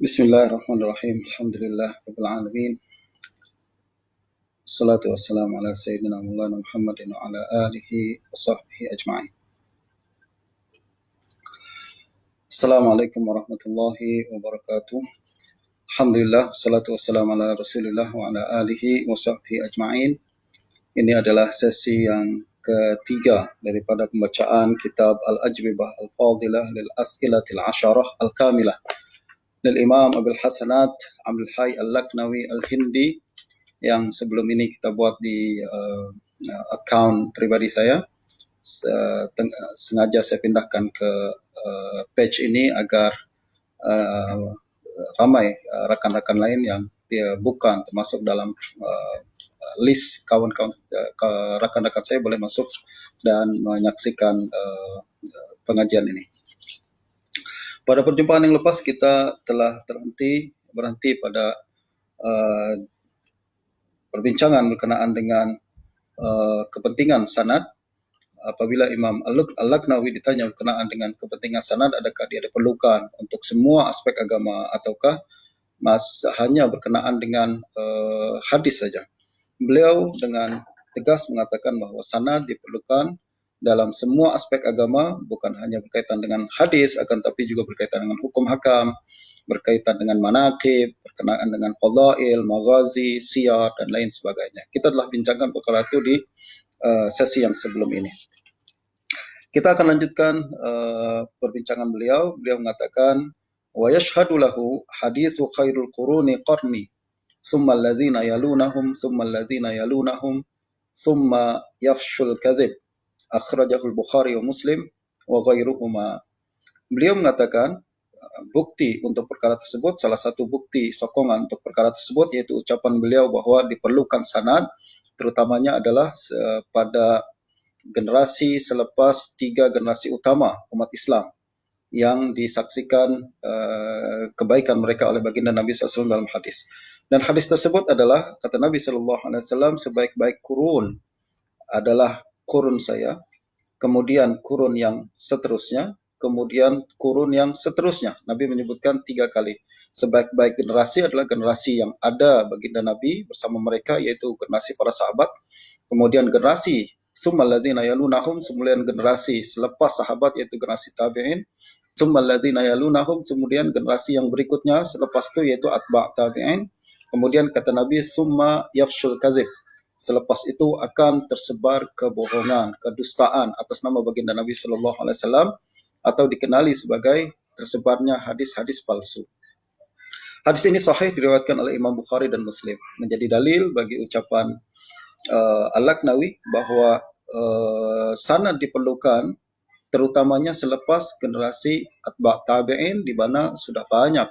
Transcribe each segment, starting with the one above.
Bismillahirrahmanirrahim. Alhamdulillah rabbil alamin. Wassalatu wassalamu ala sayyidina Maulana Muhammadin wa ala alihi wa sahbihi ajma'in. Assalamualaikum warahmatullahi wabarakatuh. Alhamdulillah, wassalatu wassalamu ala Rasulillah wa ala alihi wa sahbihi ajma'in. Ini adalah sesi yang ketiga daripada pembacaan kitab Al-Ajwibah Al-Fadilah lil As'ilatil Asyarah Al-Kamilah dari Imam Abil Hasanat Abdul Hayy Al-Laknawi Al-Hindi, yang sebelum ini kita buat di account pribadi saya. Sengaja saya pindahkan ke page ini agar ramai rakan-rakan lain yang dia bukan termasuk dalam list kawan-kawan rakan-rakan saya boleh masuk dan menyaksikan pengajian ini. Pada perjumpaan yang lepas kita telah berhenti pada perbincangan berkenaan dengan kepentingan sanad. Apabila Imam Al-Laknawi ditanya berkenaan dengan kepentingan sanad, adakah dia diperlukan untuk semua aspek agama ataukah hanya berkenaan dengan hadis saja. Beliau dengan tegas mengatakan bahwa sanad diperlukan dalam semua aspek agama, bukan hanya berkaitan dengan hadis, akan tapi juga berkaitan dengan hukum hakam, berkaitan dengan manaqib, berkenaan dengan fadail, maghazi, siyar, dan lain sebagainya. Kita telah bincangkan perkara itu di sesi yang sebelum ini. Kita akan lanjutkan perbincangan beliau. Beliau mengatakan, wa yashhadu lahu hadithu khairul quruni qarni, thumma alladhina yalunahum, thumma alladhina yalunahum, thumma yafshul kadhib. Akhrajahul Bukhari wa Muslim wa ghairuhuma. Beliau mengatakan bukti untuk perkara tersebut, salah satu bukti sokongan untuk perkara tersebut yaitu ucapan beliau bahwa diperlukan sanad, terutamanya adalah pada generasi selepas 3 generasi utama umat Islam yang disaksikan kebaikan mereka oleh baginda Nabi SAW dalam hadis. Dan hadis tersebut adalah, kata Nabi SAW, sebaik-baik kurun adalah kurun saya, kemudian kurun yang seterusnya, kemudian kurun yang seterusnya. Nabi menyebutkan 3 kali. Sebaik-baik generasi adalah generasi yang ada baginda Nabi bersama mereka, yaitu generasi para sahabat. Kemudian generasi tsummal ladzina yalunahum, kemudian generasi selepas sahabat yaitu generasi tabi'in. Tsummal ladzina yalunahum, kemudian generasi yang berikutnya selepas itu yaitu atba' tabi'in. Kemudian kata Nabi, tsumma yafshul kadzib. Selepas itu akan tersebar kebohongan, kedustaan atas nama baginda Nabi sallallahu alaihi wasallam, atau dikenali sebagai tersebarnya hadis-hadis palsu. Hadis ini sahih, diriwayatkan oleh Imam Bukhari dan Muslim, menjadi dalil bagi ucapan Al-Laknawi bahwa sanad diperlukan terutamanya selepas generasi atba' tabi'in, di mana sudah banyak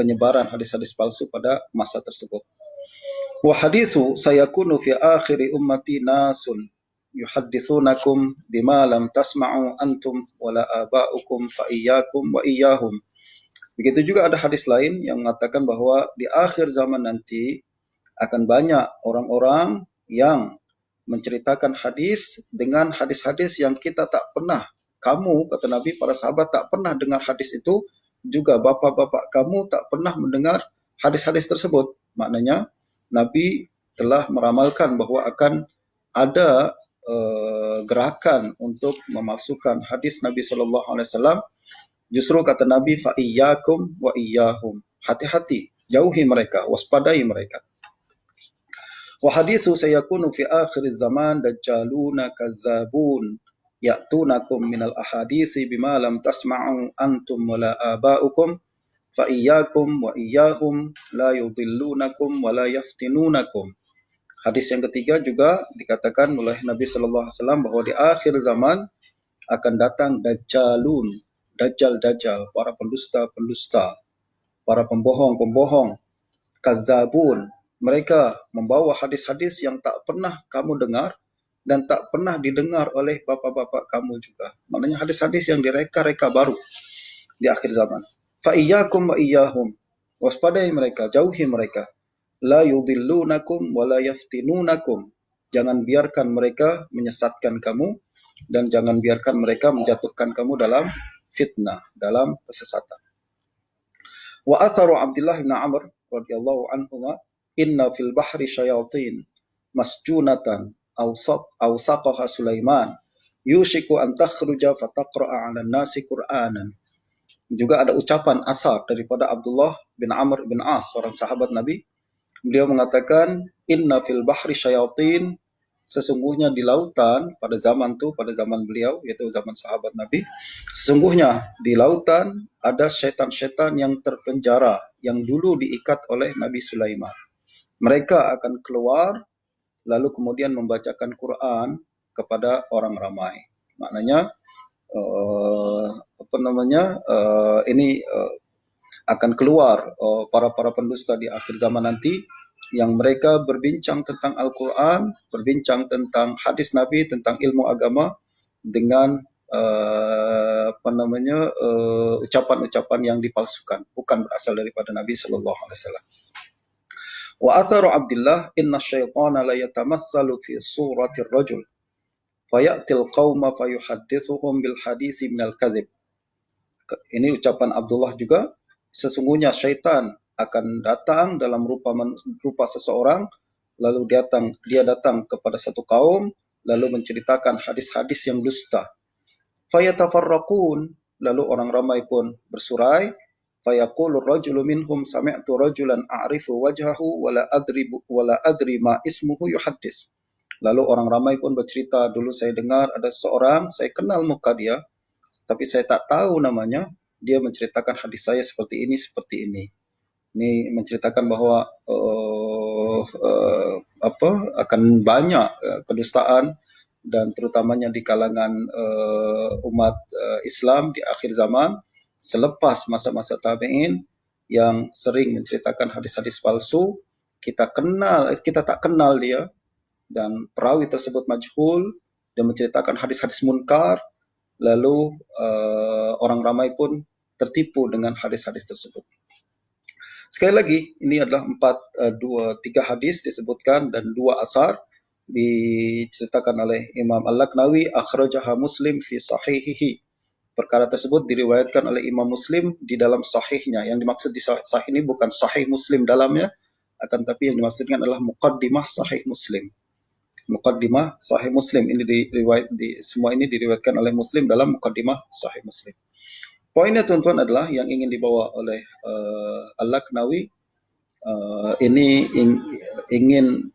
penyebaran hadis-hadis palsu pada masa tersebut. Wa hadithu sayakunu fi akhiri ummati nasun yuhaddithunakum bima lam tasma'u antum wala aba'ukum fa iyyakum wa iyyahum. Begitu juga ada hadis lain yang mengatakan bahwa di akhir zaman nanti akan banyak orang-orang yang menceritakan hadis dengan hadis-hadis yang kita tak pernah, kamu, kata Nabi, para sahabat tak pernah dengar hadis itu, juga bapak-bapak kamu tak pernah mendengar hadis-hadis tersebut. Maknanya Nabi telah meramalkan bahwa akan ada gerakan untuk memalsukan hadis Nabi SAW. Justru kata Nabi, fa iyyakum wa iyyahum, hati-hati, jauhi mereka, waspadai mereka. Wa hadithu sayakunu fi akhir zaman dajjaluna kadzabun ya'tunakum minal ahadithi bima lam tasma'u antum wala aba'ukum fa iyyakum wa iyyahum la yudhillunakum wa la yaftinunakum. Hadis yang ketiga juga dikatakan oleh Nabi sallallahu alaihi wasallam bahwa di akhir zaman akan datang dajjalun, dajjal, para pendusta, para pembohong, kadzabun. Mereka membawa hadis-hadis yang tak pernah kamu dengar dan tak pernah didengar oleh bapak-bapak kamu juga. Maknanya hadis-hadis yang direka-reka baru di akhir zaman. Fa iyyakum wa iyyahum, waspadai mereka, jauhi mereka. La yudhillunakum wa la yaftinunakum. Jangan biarkan mereka menyesatkan kamu dan jangan biarkan mereka menjatuhkan kamu dalam fitnah, dalam kesesatan. Wa atharu Abdullah bin Amr radhiyallahu anhu, inna fil bahri syayatin masjunatan awsaqaha Sulaiman yushiku an takhruja fataqra'a 'alan nasi Qur'anan. Juga ada ucapan asar daripada Abdullah bin Amr bin As, seorang sahabat Nabi. Beliau mengatakan, inna fil bahri syayatin, sesungguhnya di lautan pada zaman beliau, yaitu zaman sahabat Nabi, sesungguhnya di lautan ada syaitan-syaitan yang terpenjara, yang dulu diikat oleh Nabi Sulaiman. Mereka akan keluar, lalu kemudian membacakan Quran kepada orang ramai. Maknanya, ini akan keluar para pendusta di akhir zaman nanti, yang mereka berbincang tentang Al-Quran, berbincang tentang hadis Nabi, tentang ilmu agama dengan ucapan-ucapan yang dipalsukan, bukan berasal daripada Nabi Sallallahu Alaihi Wasallam. Wa atharu Abdullah, inna syaitana la yatamatsalu fi suratir rajul fayatil qauma fayuhaddithuhum bil hadisi minal kadhib. Ini ucapan Abdullah juga, sesungguhnya syaitan akan datang dalam rupa seseorang, lalu dia datang kepada satu kaum, lalu menceritakan hadis-hadis yang dusta. Fayatafarraqun, lalu orang ramai pun bersurai. Fayaqulu rajulu minhum sami'tu rajulan a'rifu wajhahu wala adri ma ismuhu yuhaddis. Lalu orang ramai pun bercerita, dulu saya dengar ada seorang, saya kenal muka dia, tapi saya tak tahu namanya. Dia menceritakan hadis saya seperti ini, seperti ini. Ini menceritakan bahwa akan banyak kedustaan, dan terutamanya di kalangan umat Islam di akhir zaman, selepas masa-masa tabi'in, yang sering menceritakan hadis-hadis palsu. Kita tak kenal dia, dan perawi tersebut majhul, dan menceritakan hadis-hadis munkar. Lalu orang ramai pun tertipu dengan hadis-hadis tersebut. Sekali lagi, ini adalah 3 hadis disebutkan dan 2 asar diceritakan oleh Imam Al-Laknawi, akhrajaha Muslim fi sahihihi. Perkara tersebut diriwayatkan oleh Imam Muslim di dalam sahihnya. Yang dimaksud di sahih ini bukan sahih Muslim dalamnya, akan tapi yang dimaksudkan adalah muqaddimah sahih Muslim. Muqaddimah sahih Muslim ini semua ini diriwayatkan oleh Muslim dalam muqaddimah sahih Muslim. Poinnya tuan-tuan adalah yang ingin dibawa oleh Al-Laknawi,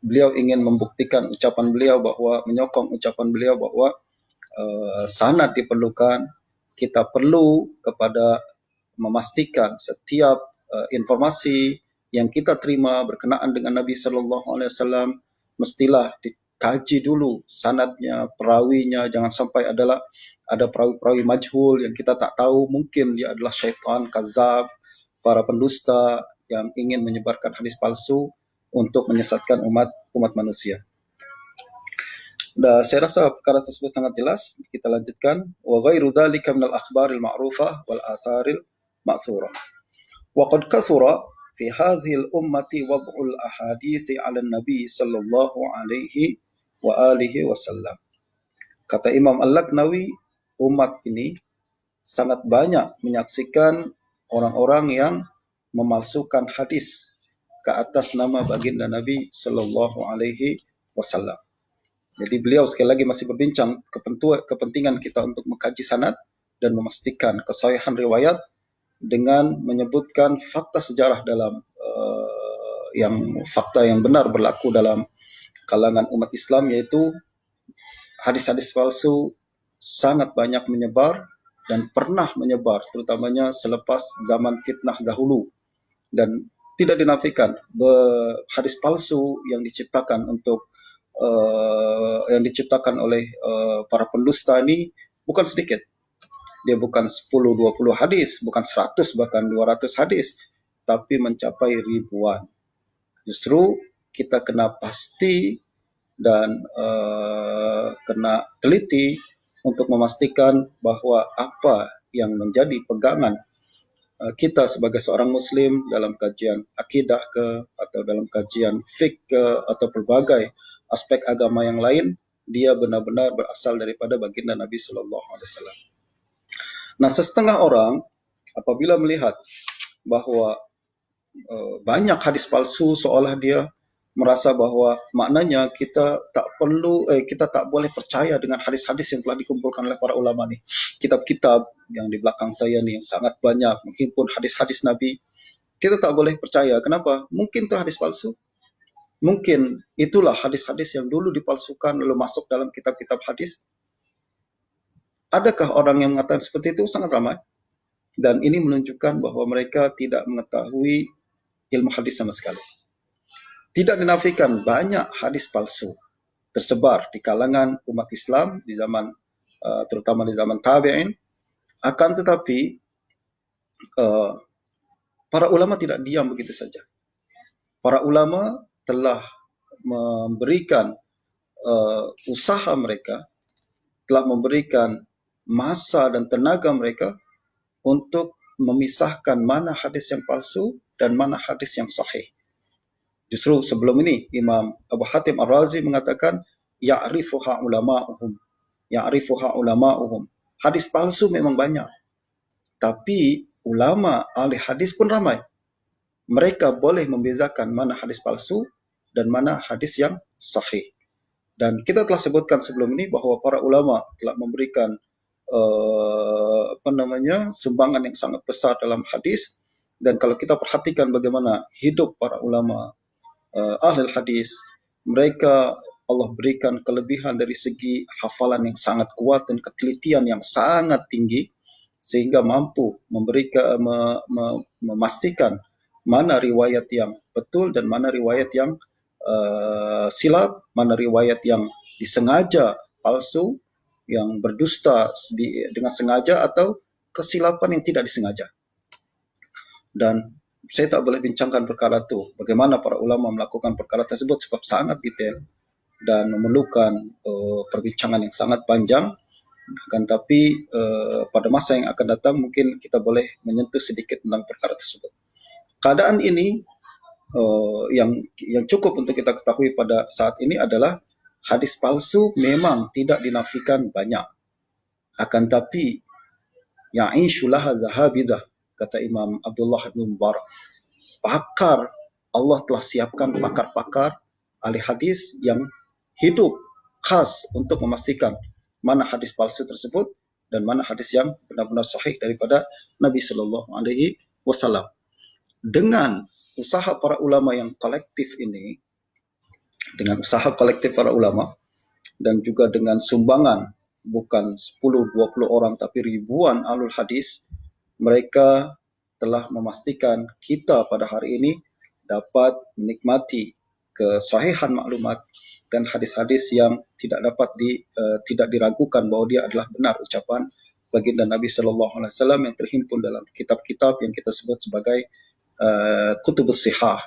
beliau ingin membuktikan ucapan beliau, bahwa menyokong ucapan beliau bahwa sanad diperlukan. Kita perlu kepada memastikan setiap informasi yang kita terima berkenaan dengan Nabi Sallallahu Alaihi Wasallam mestilah dikaji dulu sanadnya, perawinya. Jangan sampai ada perawi-perawi majhul yang kita tak tahu, mungkin dia adalah syaitan, kazab, para pendusta yang ingin menyebarkan hadis palsu untuk menyesatkan umat manusia. Saya rasa perkara tersebut sangat jelas. Kita lanjutkan. Wa ghairu dzalika minal akhbaril ma'rufah wal atharil ma'thurah. Wa qad kathura fi hadhihi al-ummati wad'ul ahadits 'ala an-nabi sallallahu alaihi wa alihi wasallam. Kata Imam Al-Laknawi, umat ini sangat banyak menyaksikan orang-orang yang memalsukan hadis ke atas nama baginda Nabi Sallallahu Alaihi Wasallam. Jadi beliau sekali lagi masih berbincang kepentingan kita untuk mengkaji sanad dan memastikan kesahihan riwayat dengan menyebutkan fakta sejarah dalam fakta yang benar berlaku dalam kalangan umat Islam, yaitu hadis-hadis palsu sangat banyak menyebar dan pernah menyebar, terutamanya selepas zaman fitnah dahulu. Dan tidak dinafikan hadis palsu yang diciptakan oleh para pendusta ini bukan sedikit. Dia bukan 10-20 hadis, bukan 100 bahkan 200 hadis, tapi mencapai ribuan. Justru kita kena pasti dan kena teliti untuk memastikan bahwa apa yang menjadi pegangan kita sebagai seorang muslim dalam kajian akidah atau dalam kajian fiqh atau berbagai aspek agama yang lain, dia benar-benar berasal daripada baginda Nabi Sallallahu Alaihi Wasallam. Nah, setengah orang apabila melihat bahwa banyak hadis palsu, seolah dia merasa bahwa maknanya kita tak boleh percaya dengan hadis-hadis yang telah dikumpulkan oleh para ulama nih. Kitab-kitab yang di belakang saya nih yang sangat banyak menghimpun hadis-hadis Nabi, kita tak boleh percaya. Kenapa? Mungkin itu hadis palsu. Mungkin itulah hadis-hadis yang dulu dipalsukan lalu masuk dalam kitab-kitab hadis. Adakah orang yang mengatakan seperti itu? Sangat ramai. Dan ini menunjukkan bahwa mereka tidak mengetahui ilmu hadis sama sekali. Tidak dinafikan banyak hadis palsu tersebar di kalangan umat Islam di zaman terutama di zaman tabi'in. Akan tetapi para ulama tidak diam begitu saja. Para ulama telah memberikan usaha mereka, telah memberikan masa dan tenaga mereka untuk memisahkan mana hadis yang palsu dan mana hadis yang sahih. Justru sebelum ini Imam Abu Hatim Ar-Razi mengatakan ya'rifuha ulama'uhum. Ya'rifuha ulama'uhum. Hadis palsu memang banyak. Tapi ulama ahli hadis pun ramai. Mereka boleh membezakan mana hadis palsu dan mana hadis yang sahih. Dan kita telah sebutkan sebelum ini bahwa para ulama telah memberikan sumbangan yang sangat besar dalam hadis. Dan kalau kita perhatikan bagaimana hidup para ulama ahli hadis, mereka Allah berikan kelebihan dari segi hafalan yang sangat kuat dan ketelitian yang sangat tinggi sehingga mampu memastikan mana riwayat yang betul dan mana riwayat yang silap, mana riwayat yang disengaja palsu, yang berdusta dengan sengaja atau kesilapan yang tidak disengaja. Dan saya tak boleh bincangkan perkara itu, bagaimana para ulama melakukan perkara tersebut sebab sangat detail dan memerlukan perbincangan yang sangat panjang. Akan tapi pada masa yang akan datang mungkin kita boleh menyentuh sedikit tentang perkara tersebut. Keadaan ini yang cukup untuk kita ketahui pada saat ini adalah hadis palsu memang tidak dinafikan banyak. Akan tapi ya'ishu laha zahabidah, kata Imam Abdullah bin Mubarak. Allah telah siapkan pakar-pakar ahli hadis yang hidup khas untuk memastikan mana hadis palsu tersebut dan mana hadis yang benar-benar sahih daripada Nabi Shallallahu Alaihi Wasallam. Dengan usaha para ulama yang kolektif ini, dengan usaha kolektif para ulama dan juga dengan sumbangan bukan 10-20 orang tapi ribuan ahlul hadis, mereka telah memastikan kita pada hari ini dapat menikmati kesahihan maklumat dan hadis-hadis yang tidak diragukan bahwa dia adalah benar ucapan baginda Nabi Shallallahu Alaihi Wasallam yang terhimpun dalam kitab-kitab yang kita sebut sebagai kutubus sihah,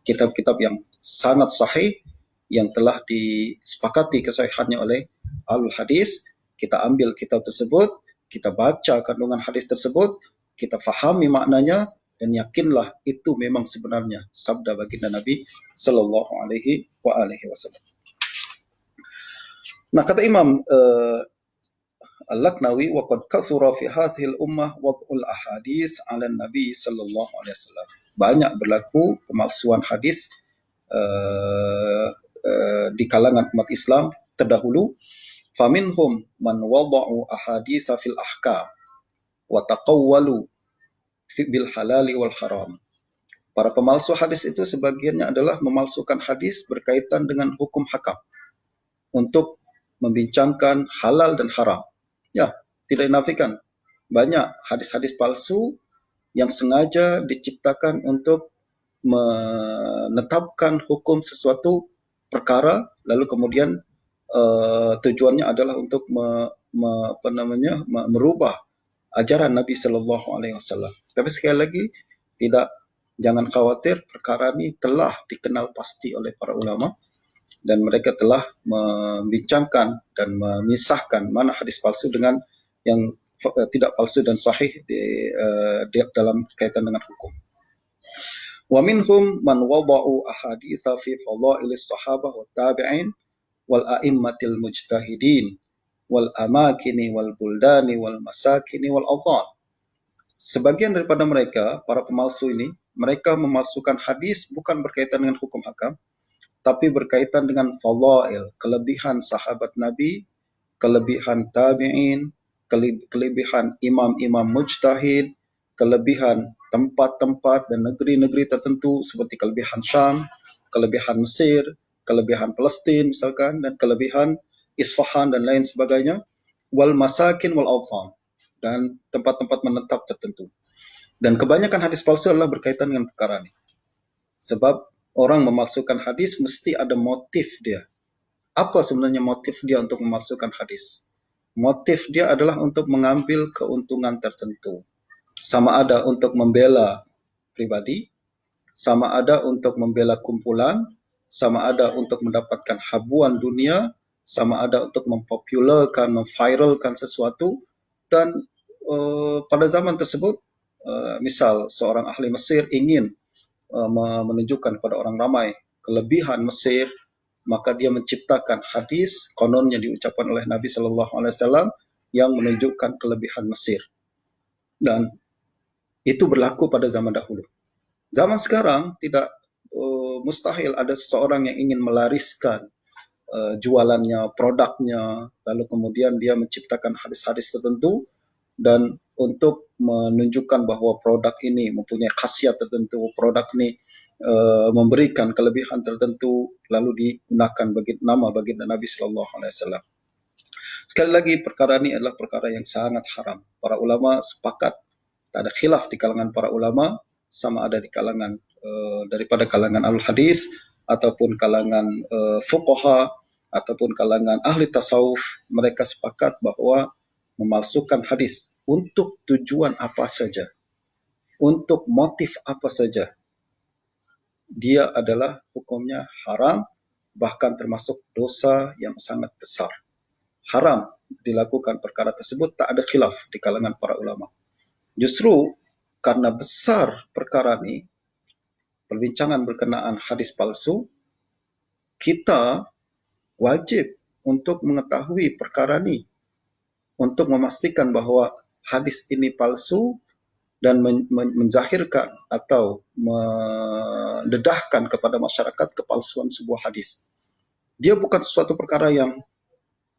kitab-kitab yang sangat sahih yang telah disepakati kesahihannya oleh ahlul hadis. Kita ambil kitab tersebut, kita baca kandungan hadis tersebut, kita fahami maknanya, dan yakinlah itu memang sebenarnya sabda baginda Nabi Sallallahu Alaihi Wasallam. Nah, kata Imam Al-Laknawi, wa qad kathura fi hadhihi al-ummah wad'ul ahadits 'ala Nabi Sallallahu Alaihi Wasallam. Banyak berlaku pemalsuan hadis di kalangan umat Islam terdahulu. Faminhum man wada'u ahaditsa fil ahkam wa taqawwalu bil halali wal haram. Para pemalsu hadis itu sebagiannya adalah memalsukan hadis berkaitan dengan hukum hakam untuk membincangkan halal dan haram. Ya, tidak dinafikan. Banyak hadis-hadis palsu yang sengaja diciptakan untuk menetapkan hukum sesuatu perkara, lalu kemudian tujuannya adalah untuk merubah ajaran Nabi Shallallahu Alaihi Wasallam. Tapi sekali lagi, jangan khawatir, perkara ini telah dikenal pasti oleh para ulama dan mereka telah membincangkan dan memisahkan mana hadis palsu dengan yang tidak palsu dan sahih dalam kaitan dengan hukum. Wa minhum man wada'u ahaditsa fi fadailis sahabah wa tabi'in wal a'immatil mujtahidin wal amakini wal buldani wal masakini wal adhan. Sebagian daripada mereka, para pemalsu ini, mereka memalsukan hadis bukan berkaitan dengan hukum hakam, tapi berkaitan dengan fadail, kelebihan sahabat Nabi, kelebihan tabi'in, kelebihan imam-imam mujtahid, kelebihan tempat-tempat dan negeri-negeri tertentu seperti kelebihan Syam, kelebihan Mesir, kelebihan Palestin misalkan, dan kelebihan Isfahan dan lain sebagainya, wal masakin wal awfam, dan tempat-tempat menetap tertentu. Dan kebanyakan hadis palsu adalah berkaitan dengan perkara ini. Sebab orang memalsukan hadis mesti ada motif dia. Apa sebenarnya motif dia untuk memasukkan hadis? Motif dia adalah untuk mengambil keuntungan tertentu. Sama ada untuk membela pribadi, sama ada untuk membela kumpulan, sama ada untuk mendapatkan habuan dunia, sama ada untuk mempopularkan, memviralkan sesuatu, dan pada zaman tersebut, misal seorang ahli Mesir ingin menunjukkan kepada orang ramai kelebihan Mesir, maka dia menciptakan hadis kononnya diucapkan oleh Nabi Shallallahu Alaihi Wasallam yang menunjukkan kelebihan Mesir, dan itu berlaku pada zaman dahulu. Zaman sekarang tidak mustahil ada seseorang yang ingin melariskan jualannya, produknya, lalu kemudian dia menciptakan hadis-hadis tertentu dan untuk menunjukkan bahwa produk ini mempunyai khasiat tertentu, produk ini memberikan kelebihan tertentu, lalu digunakan nama baginda Nabi Shallallahu Alaihi Wasallam. Sekali lagi, perkara ini adalah perkara yang sangat haram. Para ulama sepakat, tak ada khilaf di kalangan para ulama, sama ada di kalangan daripada kalangan al-hadis ataupun kalangan fuqaha ataupun kalangan ahli tasawuf, mereka sepakat bahwa memalsukan hadis untuk tujuan apa saja, untuk motif apa saja, dia adalah hukumnya haram, bahkan termasuk dosa yang sangat besar. Haram dilakukan perkara tersebut, tak ada khilaf di kalangan para ulama. Justru karena besar perkara ini, perbincangan berkenaan hadis palsu, kita wajib untuk mengetahui perkara ini, untuk memastikan bahwa hadis ini palsu dan menzahirkan atau mendedahkan kepada masyarakat kepalsuan sebuah hadis. Dia bukan sesuatu perkara yang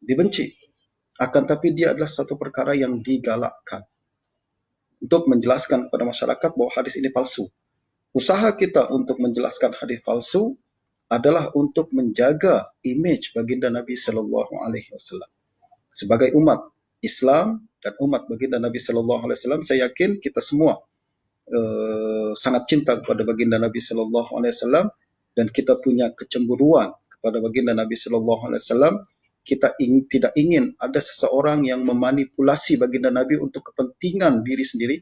dibenci, akan tapi dia adalah satu perkara yang digalakkan untuk menjelaskan kepada masyarakat bahwa hadis ini palsu. Usaha kita untuk menjelaskan hadis palsu adalah untuk menjaga image baginda Nabi Shallallahu Alaihi Wasallam. Sebagai umat Islam dan umat baginda Nabi Shallallahu Alaihi Wasallam, saya yakin kita semua sangat cinta kepada baginda Nabi Shallallahu Alaihi Wasallam dan kita punya kecemburuan kepada baginda Nabi Shallallahu Alaihi Wasallam. Kita tidak ingin ada seseorang yang memanipulasi baginda Nabi untuk kepentingan diri sendiri,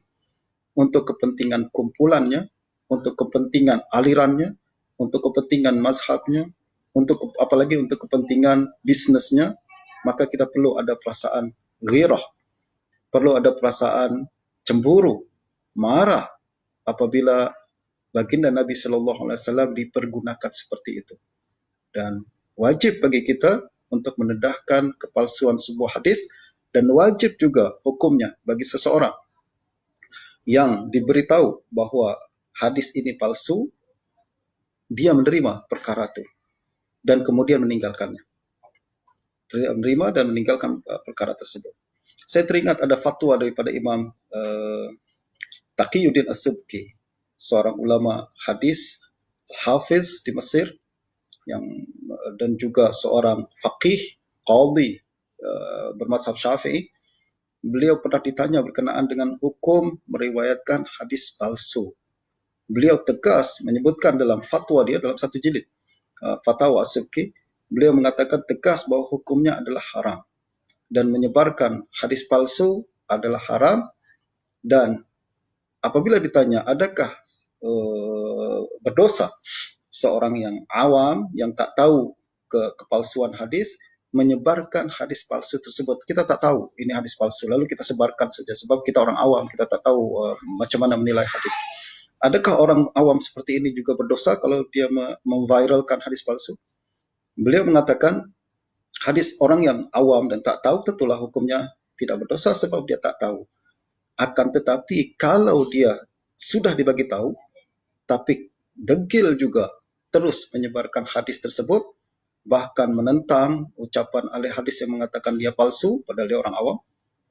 untuk kepentingan kumpulannya, untuk kepentingan alirannya, untuk kepentingan mazhabnya, apalagi untuk kepentingan bisnisnya. Maka kita perlu ada perasaan ghirah, perlu ada perasaan cemburu, marah apabila baginda Nabi Shallallahu Alaihi Wasallam dipergunakan seperti itu. Dan wajib bagi kita untuk mendedahkan kepalsuan sebuah hadis, dan wajib juga hukumnya bagi seseorang yang diberitahu bahwa hadis ini palsu, dia menerima perkara itu dan kemudian meninggalkannya. Menerima dan meninggalkan perkara tersebut. Saya teringat ada fatwa daripada Imam Taqiyuddin As-Subki, seorang ulama hadis, hafiz di Mesir, dan juga seorang faqih, qadhi bermazhab Syafi'i. Beliau pernah ditanya berkenaan dengan hukum meriwayatkan hadis palsu. Beliau tegas menyebutkan dalam fatwa dia, dalam satu jilid Fatwa As-Subki, beliau mengatakan tegas bahwa hukumnya adalah haram dan menyebarkan hadis palsu adalah haram. Dan apabila ditanya adakah berdosa seorang yang awam yang tak tahu kepalsuan hadis menyebarkan hadis palsu tersebut, kita tak tahu ini hadis palsu lalu kita sebarkan saja sebab kita orang awam, kita tak tahu macam mana menilai hadis. Adakah orang awam seperti ini juga berdosa kalau dia memviralkan hadis palsu? Beliau mengatakan hadis orang yang awam dan tak tahu tentulah hukumnya tidak berdosa sebab dia tak tahu. Akan tetapi kalau dia sudah dibagi tahu, tapi degil juga terus menyebarkan hadis tersebut, bahkan menentang ucapan ahli hadis yang mengatakan dia palsu, padahal dia orang awam,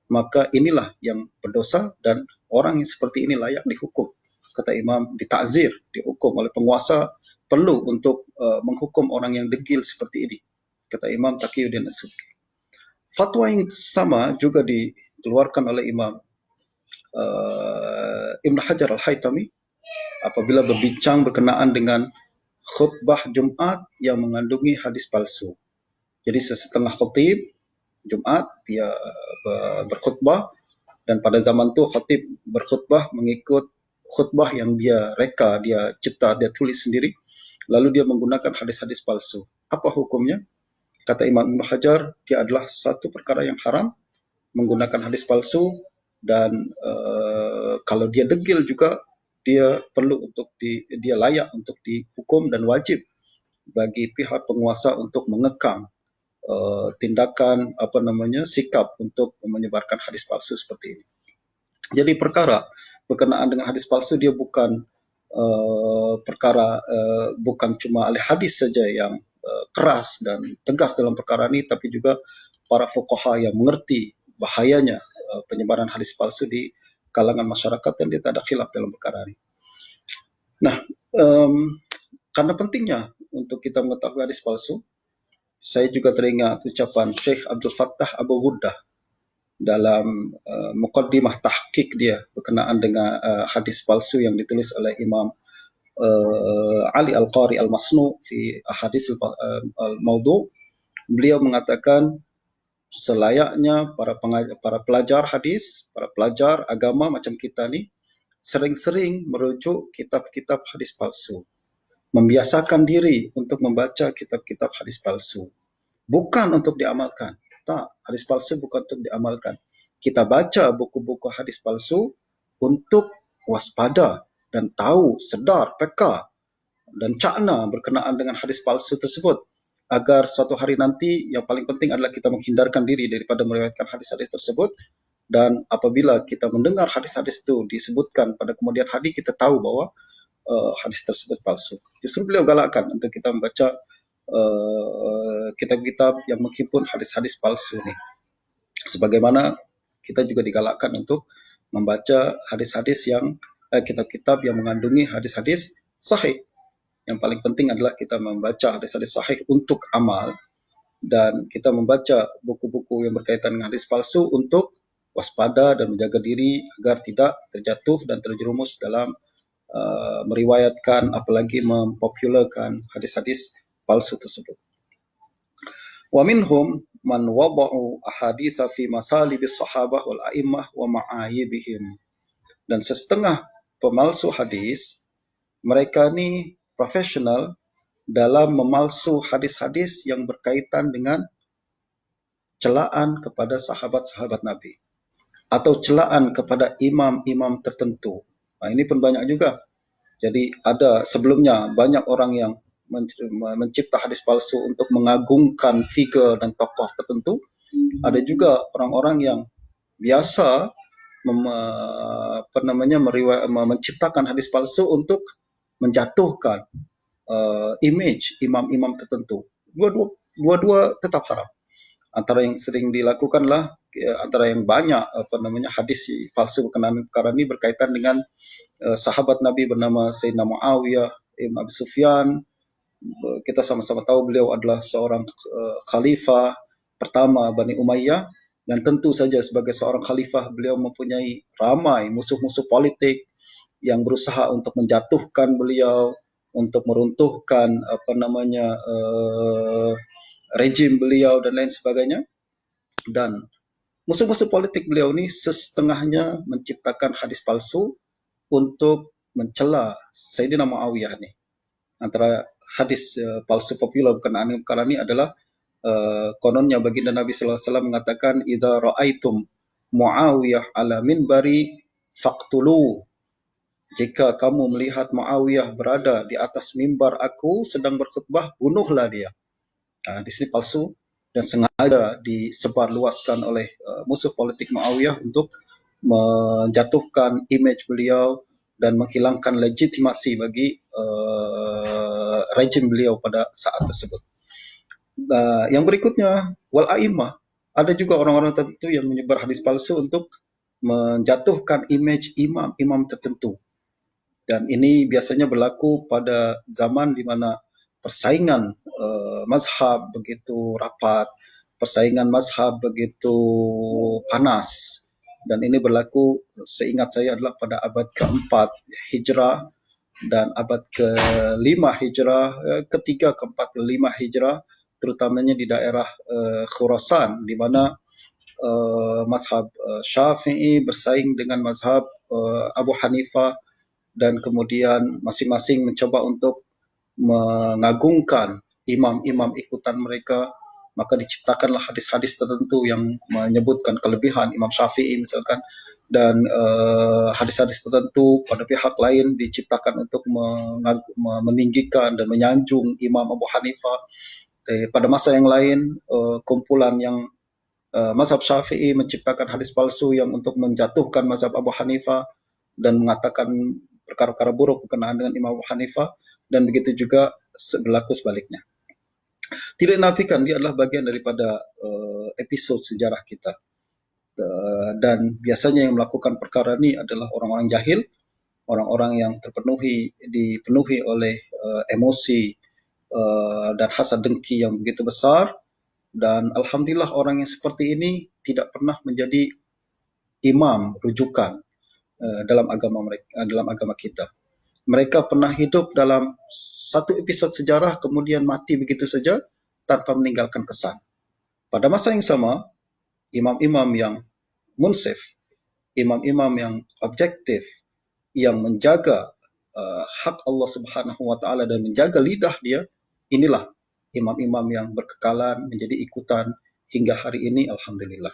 maka inilah yang berdosa dan orang yang seperti ini layak dihukum. Kata Imam, ditakzir, dihukum oleh penguasa, perlu untuk menghukum orang yang degil seperti ini. Kata Imam Taqiyuddin As-Subki. Fatwa yang sama juga dikeluarkan oleh Imam Ibn Hajar Al-Haytami apabila berbincang berkenaan dengan khutbah Jumat yang mengandungi hadis palsu. Jadi sesetengah khatib Jumat dia berkhutbah, dan pada zaman itu khatib berkhutbah mengikut khutbah yang dia reka, dia cipta, dia tulis sendiri, lalu dia menggunakan hadis-hadis palsu. Apa hukumnya? Kata Imam Ibn Hajar, dia adalah satu perkara yang haram menggunakan hadis palsu, dan kalau dia degil juga dia perlu untuk dia layak untuk dihukum, dan wajib bagi pihak penguasa untuk mengekang tindakan sikap untuk menyebarkan hadis palsu seperti ini. Jadi perkara berkenaan dengan hadis palsu dia bukan bukan cuma ahli hadis saja yang keras dan tegas dalam perkara ini, tapi juga para fuqaha yang mengerti bahayanya penyebaran hadis palsu di kalangan masyarakat, dan dia tak ada khilaf dalam perkara ini. Nah, karena pentingnya untuk kita mengetahui hadis palsu, saya juga teringat ucapan Syekh Abdul Fattah Abu Ghuddah dalam muqaddimah tahqiq dia berkenaan dengan hadis palsu yang ditulis oleh Imam Ali Al-Qari Al-Masnu fi Ahadits Al-Mawdu'. Beliau mengatakan selayaknya para pelajar hadis, para pelajar agama macam kita ni sering-sering merujuk kitab-kitab hadis palsu. Membiasakan diri untuk membaca kitab-kitab hadis palsu. Bukan untuk diamalkan. Tak, hadis palsu bukan untuk diamalkan. Kita baca buku-buku hadis palsu untuk waspada dan tahu, sedar, peka dan cakna berkenaan dengan hadis palsu tersebut, agar suatu hari nanti yang paling penting adalah kita menghindarkan diri daripada meriwayatkan hadis-hadis tersebut. Dan apabila kita mendengar hadis-hadis itu disebutkan pada kemudian hari, kita tahu bahwa hadis tersebut palsu. Justru beliau galakkan untuk kita membaca kitab-kitab yang menghimpun hadis-hadis palsu ini. Sebagaimana kita juga digalakkan untuk membaca hadis-hadis yang kitab-kitab yang mengandungi hadis-hadis sahih. Yang paling penting adalah kita membaca hadis-hadis sahih untuk amal, dan kita membaca buku-buku yang berkaitan dengan hadis palsu untuk waspada dan menjaga diri agar tidak terjatuh dan terjerumus dalam meriwayatkan apalagi mempopularkan hadis-hadis palsu tersebut. Wa minhum man wada'u ahaditha fi mathalibis sahabah wal a'immah wa ma'ayibihim. Dan setengah pemalsu hadis, mereka ni profesional dalam memalsu hadis-hadis yang berkaitan dengan celaan kepada sahabat-sahabat Nabi atau celaan kepada imam-imam tertentu. Nah, ini pun banyak juga. Jadi ada sebelumnya banyak orang yang mencipta hadis palsu untuk mengagungkan figure dan tokoh tertentu. Ada juga orang-orang yang biasa menciptakan hadis palsu untuk menjatuhkan image imam-imam tertentu. Dua-dua tetap haram. Antara yang sering dilakukanlah, antara yang banyak hadis palsu berkenaan perkara ini berkaitan dengan sahabat Nabi bernama Sayyidina Muawiyah Ibn Abi Sufyan. Kita sama-sama tahu beliau adalah seorang khalifah pertama Bani Umayyah, dan tentu saja sebagai seorang khalifah beliau mempunyai ramai musuh-musuh politik yang berusaha untuk menjatuhkan beliau, untuk meruntuhkan rejim beliau dan lain sebagainya. Dan musuh-musuh politik beliau ini setengahnya menciptakan hadis palsu untuk mencela Sayyidina Muawiyah ni. Antara hadis palsu popular berkenaan perkara ini adalah kononnya baginda Nabi sallallahu alaihi wasallam mengatakan, idza raaitum Muawiyah ala minbari faqtulu. Jika kamu melihat Muawiyah berada di atas mimbar aku sedang berkhutbah, bunuhlah dia. Di sini palsu dan sengaja disebarluaskan oleh musuh politik Muawiyah untuk menjatuhkan image beliau dan menghilangkan legitimasi bagi rejim beliau pada saat tersebut. Yang berikutnya, wal a'immah. Ada juga orang-orang tertentu yang menyebar hadis palsu untuk menjatuhkan image imam-imam tertentu. Dan ini biasanya berlaku pada zaman di mana persaingan mazhab begitu rapat, persaingan mazhab begitu panas. Dan ini berlaku seingat saya adalah pada abad keempat Hijrah dan abad ke-5 Hijrah, ketiga, keempat, ke-5 Hijrah, terutamanya di daerah Khurasan, di mana mazhab Syafi'i bersaing dengan mazhab Abu Hanifah, dan kemudian masing-masing mencoba untuk mengagungkan imam-imam ikutan mereka, maka diciptakanlah hadis-hadis tertentu yang menyebutkan kelebihan Imam Syafi'i misalkan, dan hadis-hadis tertentu pada pihak lain diciptakan untuk meninggikan dan menyanjung Imam Abu Hanifah. Pada masa yang lain, kumpulan yang mazhab Syafi'i menciptakan hadis palsu yang untuk menjatuhkan mazhab Abu Hanifah dan mengatakan perkara-perkara buruk berkenaan dengan Imam Abu Hanifah, dan begitu juga berlaku sebaliknya. Tidak dinafikan dia adalah bagian daripada episode sejarah kita. Dan biasanya yang melakukan perkara ini adalah orang-orang jahil, orang-orang yang dipenuhi oleh emosi dan hasad dengki yang begitu besar. Dan alhamdulillah orang yang seperti ini tidak pernah menjadi imam rujukan dalam agama kita. Mereka pernah hidup dalam satu episode sejarah kemudian mati begitu saja tanpa meninggalkan kesan. Pada masa yang sama, imam-imam yang munsif, imam-imam yang objektif, yang menjaga hak Allah Subhanahu wa taala dan menjaga lidah dia, inilah imam-imam yang berkekalan menjadi ikutan hingga hari ini, alhamdulillah.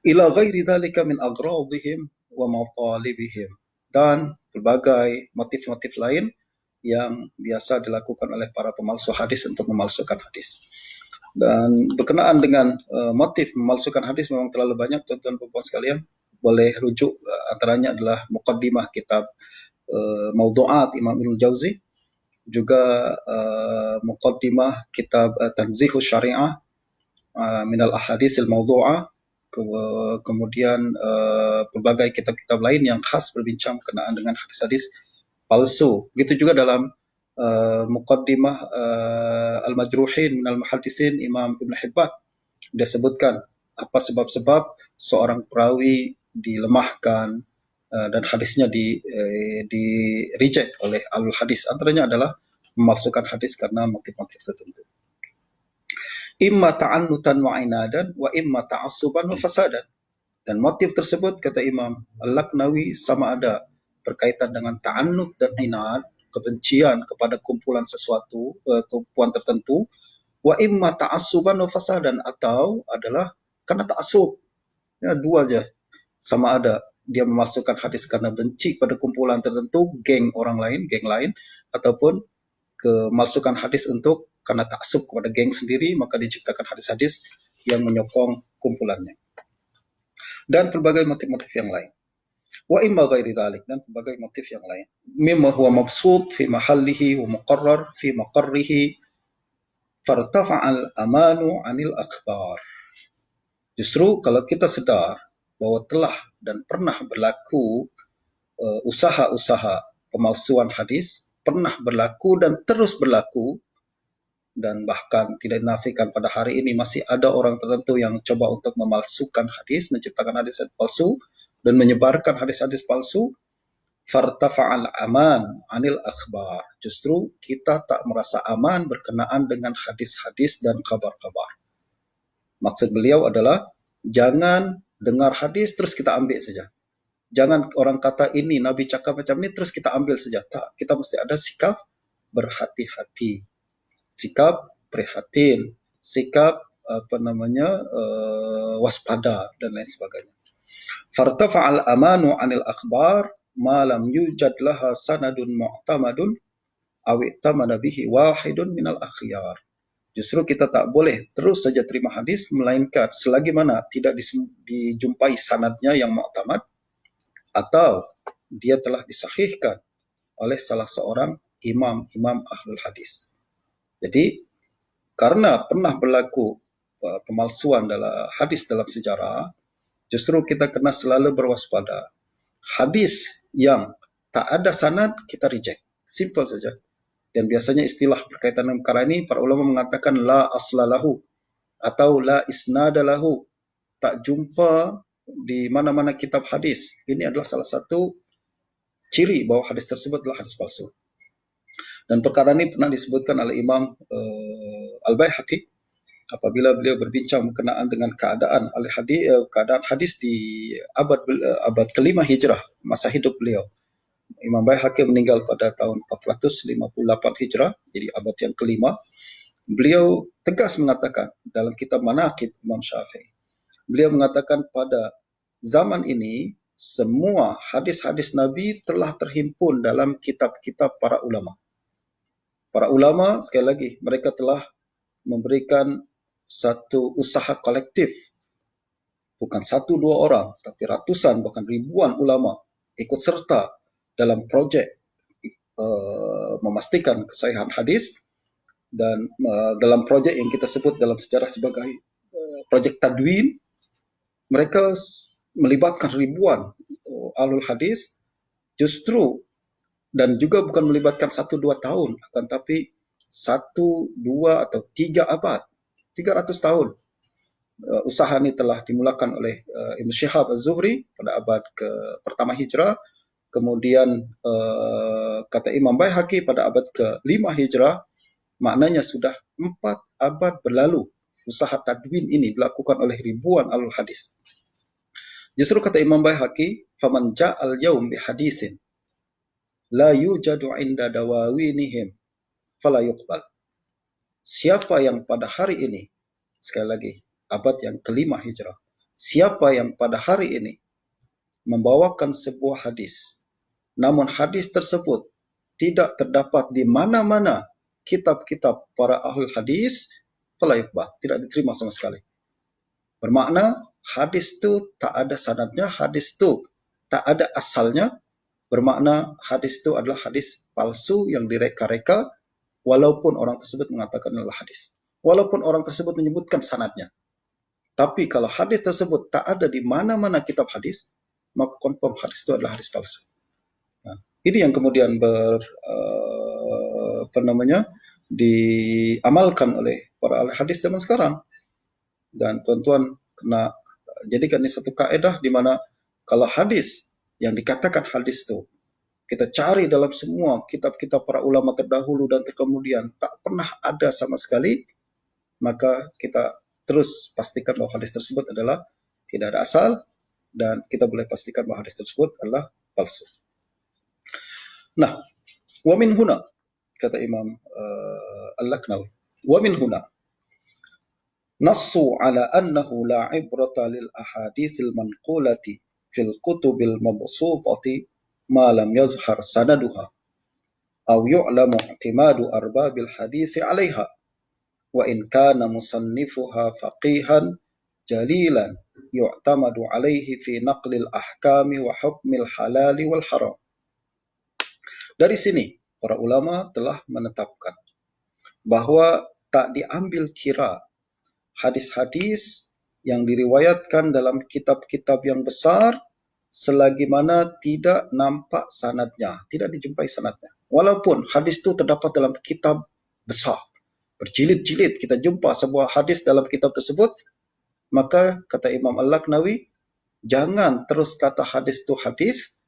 Ila ghairi dzalika min agradihim wa matalibihim, dan berbagai motif-motif lain yang biasa dilakukan oleh para pemalsu hadis untuk memalsukan hadis. Dan berkenaan dengan motif memalsukan hadis memang terlalu banyak, tuan-tuan dan puan sekalian. Boleh rujuk antaranya adalah muqaddimah kitab Mawdu'at Imam Ibnul Jauzi, juga muqaddimah kitab Tanzihus Syariah minal ahadisil mawdu'ah, kemudian berbagai kitab-kitab lain yang khas berbincang berkenaan dengan hadis-hadis palsu. Begitu juga dalam muqaddimah al-majruhin minal muhaddisin Imam Ibn Hibban, dia sebutkan apa sebab-sebab seorang perawi dilemahkan dan hadisnya di reject oleh alul hadis. Antaranya adalah memasukkan hadis karena motif-motif tertentu. Imma ta'annutan wa inadan wa imma ta'assuban wa fasadan. Dan motif tersebut, kata Imam Al-Laknawi, sama ada berkaitan dengan ta'annut dan inad, kebencian kepada kumpulan sesuatu, kumpulan tertentu, wa imma ta'assuban wa fasadan, atau adalah karena ta'assub. Ya, dua aja. Sama ada dia memasukkan hadis karena benci pada kumpulan tertentu, geng lain, ataupun kemasukan hadis untuk karena taksub kepada geng sendiri, maka diciptakan hadis-hadis yang menyokong kumpulannya. Dan berbagai motif-motif yang lain. Wa imma ghairi dzalik, dan berbagai motif yang lain. Mimma huwa mabsut fi mahallihi wa muqarrar fi maqarrihi fartafa'al amanu 'anil akhbar. Justru kalau kita sadar bahwa telah dan pernah berlaku usaha-usaha pemalsuan hadis, pernah berlaku dan terus berlaku, dan bahkan tidak dinafikan pada hari ini masih ada orang tertentu yang coba untuk memalsukan hadis, menciptakan hadis palsu dan menyebarkan hadis-hadis palsu. Fartafa'al aman anil akhbar. Justru kita tak merasa aman berkenaan dengan hadis-hadis dan kabar-kabar. Maksud beliau adalah jangan dengar hadis terus kita ambil saja. Jangan orang kata ini Nabi cakap macam ini terus kita ambil saja. Tak, kita mesti ada sikap berhati-hati, sikap prihatin, sikap waspada dan lain sebagainya. Fartafa'al amanu 'anil akhbar ma lam yujad laha sanadun mu'tamadun aw i'tamana bihi wahidun minal akhyar. Justru kita tak boleh terus saja terima hadis, melainkan selagi mana tidak dijumpai sanadnya yang mu'tamad atau dia telah disahihkan oleh salah seorang imam-imam ahlul hadis. Jadi karena pernah berlaku pemalsuan dalam hadis dalam sejarah, justru kita kena selalu berwaspada. Hadis yang tak ada sanad kita reject. Simple saja. Dan biasanya istilah berkaitan dengan perkara ini, para ulama mengatakan la aslalahu atau la isnadalahu. Tak jumpa di mana-mana kitab hadis. Ini adalah salah satu ciri bahwa hadis tersebut adalah hadis palsu. Dan perkara ini pernah disebutkan oleh Imam Al-Baihaqi apabila beliau berbincang berkenaan dengan keadaan hadis di abad kelima Hijrah, masa hidup beliau. Imam Baihaqi meninggal pada tahun 458 Hijrah, jadi abad yang kelima. Beliau tegas mengatakan dalam kitab Manaqib Imam Syafi'i, beliau mengatakan pada zaman ini semua hadis-hadis Nabi telah terhimpun dalam kitab-kitab para ulama. Para ulama, sekali lagi, mereka telah memberikan satu usaha kolektif. Bukan satu dua orang, tapi ratusan bahkan ribuan ulama ikut serta dalam proyek memastikan kesahihan hadis. Dan dalam proyek yang kita sebut dalam sejarah sebagai proyek Tadwin, mereka melibatkan ribuan ahlul hadis, justru dan juga bukan melibatkan 1-2 tahun, akan tapi 1, 2 atau 3 abad, 300 tahun. Usaha ini telah dimulakan oleh Ibn Shihab Az-Zuhri pada abad ke-1 Hijrah, kemudian kata Imam Baihaqi pada abad ke-5 Hijrah. Maknanya sudah 4 abad berlalu usaha tadwin ini dilakukan oleh ribuan ahlul hadis. Justru kata Imam Baihaqi, faman ja'al yaum bihadisin la yujadu inda dawawinihim fala yuqbal. Siapa yang pada hari ini, sekali lagi abad yang ke-5 Hijrah, siapa yang pada hari ini membawakan sebuah hadis, namun hadis tersebut tidak terdapat di mana-mana kitab-kitab para ahli hadis, fala yuqbal, tidak diterima sama sekali. Bermakna hadis itu tak ada sanadnya, hadis itu tak ada asalnya, bermakna hadis itu adalah hadis palsu yang direka-reka, walaupun orang tersebut mengatakan adalah hadis. Walaupun orang tersebut menyebutkan sanadnya. Tapi kalau hadis tersebut tak ada di mana-mana kitab hadis, maka confirm hadis itu adalah hadis palsu. Nah, ini yang kemudian diamalkan oleh para ahli hadis zaman sekarang. Dan tuan-tuan kena jadikan ini satu kaedah di mana kalau hadis yang dikatakan hadis itu kita cari dalam semua kitab-kitab para ulama terdahulu dan terkemudian tak pernah ada sama sekali, maka kita terus pastikan bahwa hadis tersebut adalah tidak ada asal, dan kita boleh pastikan bahwa hadis tersebut adalah palsu. Nah, wa min huna, kata Imam Al-Laknawi, wa min huna nassu ala annahu la ibrata lil ahaditsil manqulati fil kutubil mabsutati ma lam yazhar sanaduha aw yu'lamu i'timadu arbabil hadisi 'alaiha wa in kana musannifuha faqihan jalilan yu'tamadu 'alaihi fi naqlil ahkami wa hukmil halali wal haram. Dari sini para ulama telah menetapkan bahwa tak diambil kira hadis-hadis yang diriwayatkan dalam kitab-kitab yang besar selagi mana tidak nampak sanadnya, tidak dijumpai sanadnya. Walaupun hadis itu terdapat dalam kitab besar, berjilid-jilid, kita jumpa sebuah hadis dalam kitab tersebut, maka kata Imam Al-Laknawi, jangan terus kata hadis itu hadis,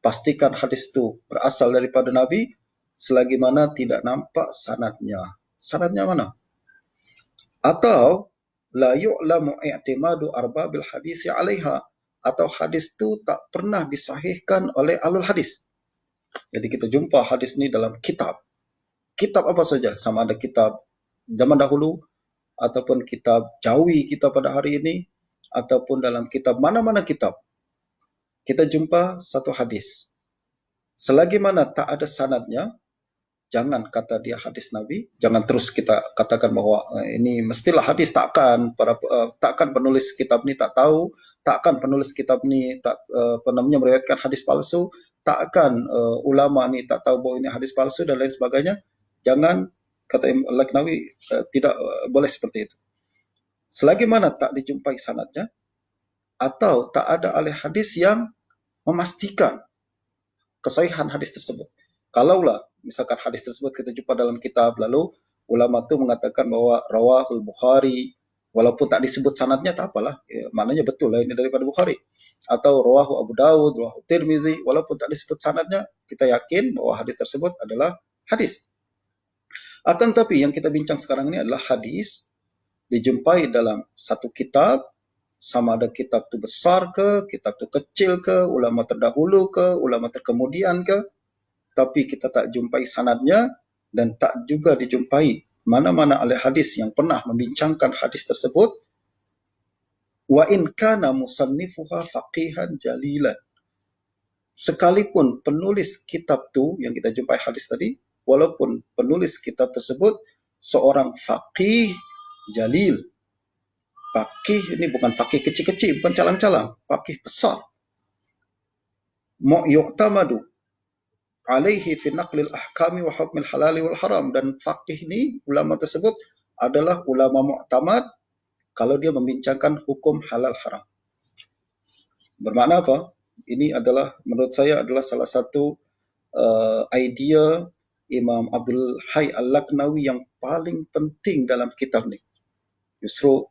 pastikan hadis itu berasal daripada Nabi selagi mana tidak nampak sanadnya. Sanadnya mana? Atau la yu'lamu i'timadu arbabil hadisi 'alaiha, atau hadis itu tak pernah disahihkan oleh ahlul hadis. Jadi kita jumpa hadis ini dalam kitab. Kitab apa saja, sama ada kitab zaman dahulu ataupun kitab jawi kita pada hari ini ataupun dalam kitab mana-mana kitab. Kita jumpa satu hadis. Selagi mana tak ada sanadnya, jangan kata dia hadis Nabi, jangan terus kita katakan bahwa ini mestilah hadis. Takkan penulis kitab ini tak tahu, takkan penulis kitab ini tak meriwayatkan hadis palsu, takkan ulama ini tak tahu bahwa ini hadis palsu dan lain sebagainya. Jangan, kata Imam Al-Laknawi, tidak boleh seperti itu. Selagi mana tak dijumpai sanadnya atau tak ada ahli hadis yang memastikan kesahihan hadis tersebut. Kalaulah misalkan hadis tersebut kita jumpa dalam kitab, lalu ulama itu mengatakan bahwa rawahul Bukhari, walaupun tak disebut sanadnya, tak apalah, ya, maknanya betul lah ini daripada Bukhari. Atau rawahu Abu Daud, rawahu Tirmizi, walaupun tak disebut sanadnya, kita yakin bahwa hadis tersebut adalah hadis. Akan tapi yang kita bincang sekarang ini adalah hadis dijumpai dalam satu kitab, sama ada kitab itu besar ke, kitab itu kecil ke, ulama terdahulu ke, ulama terkemudian ke, tapi kita tak jumpai sanadnya dan tak juga dijumpai mana-mana ahli hadis yang pernah membincangkan hadis tersebut. Wa in kana musannifuha faqihan jalilan. Sekalipun penulis kitab itu yang kita jumpai hadis tadi, walaupun penulis kitab tersebut seorang faqih jalil. Faqih ini bukan faqih kecil-kecil, bukan calang-calang, faqih besar. Mu'tamadu alaihi fi naqlil ahkami wa hukmil halali wal haram. Dan faqih ini, ulama tersebut adalah ulama mu'tamad kalau dia membincangkan hukum halal haram. Bermakna apa? Ini adalah, menurut saya, adalah salah satu idea Imam Abdul Hayy Al-Laknawi yang paling penting dalam kitab ini. Justru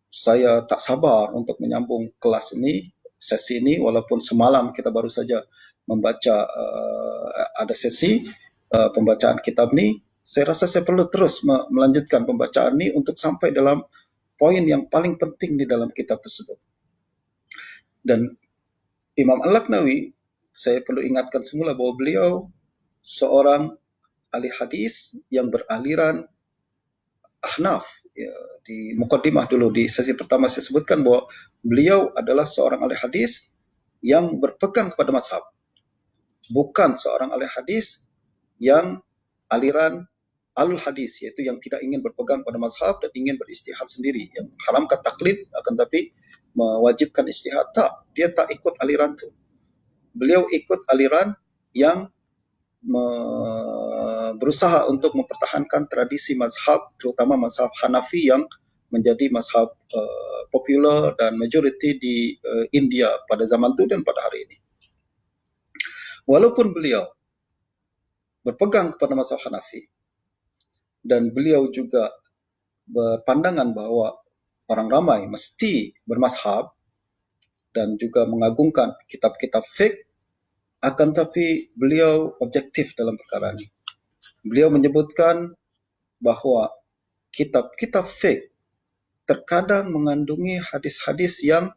saya tak sabar untuk menyambung kelas ini, sesi ini, walaupun semalam kita baru saja membaca, ada sesi pembacaan kitab ini. Saya rasa saya perlu terus melanjutkan pembacaan ini untuk sampai dalam poin yang paling penting di dalam kitab tersebut. Dan Imam Al-Laknawi, saya perlu ingatkan semula bahwa beliau seorang ahli hadis yang beraliran Ahnaf. Ya, di mukaddimah dulu di sesi pertama saya sebutkan bahwa beliau adalah seorang ahli hadis yang berpegang kepada mazhab, bukan seorang ahli hadis yang aliran alul hadis, yaitu yang tidak ingin berpegang pada mazhab dan ingin beristihad sendiri, yang mengharamkan taklid akan tapi mewajibkan istihad. Tak, dia tak ikut aliran itu. Beliau ikut aliran yang berusaha untuk mempertahankan tradisi mazhab, terutama mazhab Hanafi yang menjadi mazhab popular dan majority di India pada zaman itu dan pada hari ini. Walaupun beliau berpegang kepada mazhab Hanafi dan beliau juga berpandangan bahwa orang ramai mesti bermazhab dan juga mengagungkan kitab-kitab fiqh, akan tapi beliau objektif dalam perkara ini. Beliau menyebutkan bahwa kitab-kitab fiqh terkadang mengandungi hadis-hadis yang